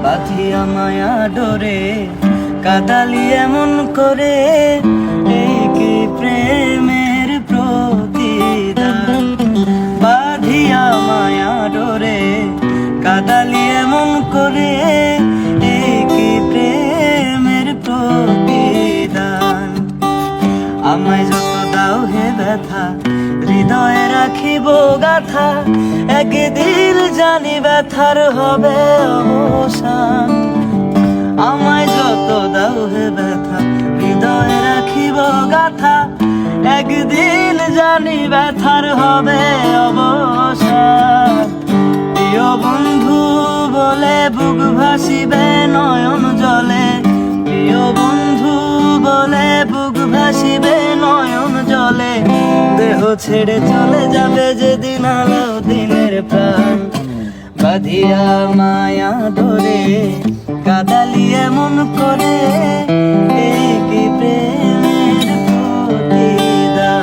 বাঁধিয়া মায়া ডোরে কাদালি এমন করে, এই কি প্রেমের প্রতিদান। বাঁধিয়া মায়া ডোরে কাদালি এমন করে, এই কি প্রেমের প্রতিদান। আমায় যত দাও হে ব্যথা, হৃদয়ে রাখিব গাথা, একদিন জানি ব্যথার হবে অবসান। আমায় যত দাও হে ব্যথা, হৃদয়ে রাখিব গাথা, একদিন জানি ব্যথার হবে অবসান। প্রিয় বন্ধু বলে বুক ভাসিবে নয়ন জলে, প্রিয় বন্ধু বলে বুক ভাসিবে নয়ন জলে। দেহ ছেড়ে চলে যাবে যেদিন আলো দিনের প্রাণ। বাঁধিয়া মায়া ধরে কাদালি এমন করে, এই কি প্রেমের প্রতিদান।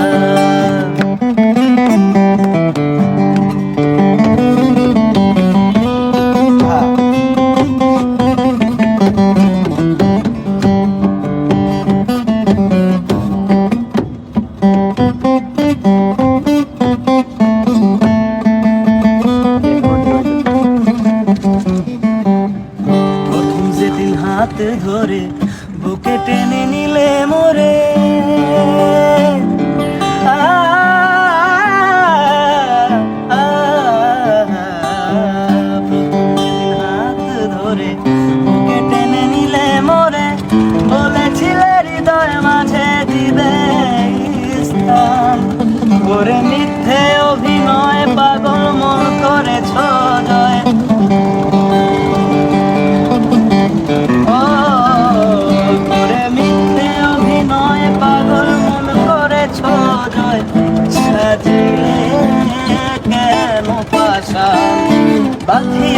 হাত ধরে বুকে টেনে নিলে মোরে, হাত ধরে বুকে টেনে নিলে মোরে, বলেছিলে হৃদয় মাঝে দিবে স্থান। করে মিথ্যে অভিনয় পাগল মন করেছ জয়, সাজিয়ে কেন পাশা বাঁধিয়া।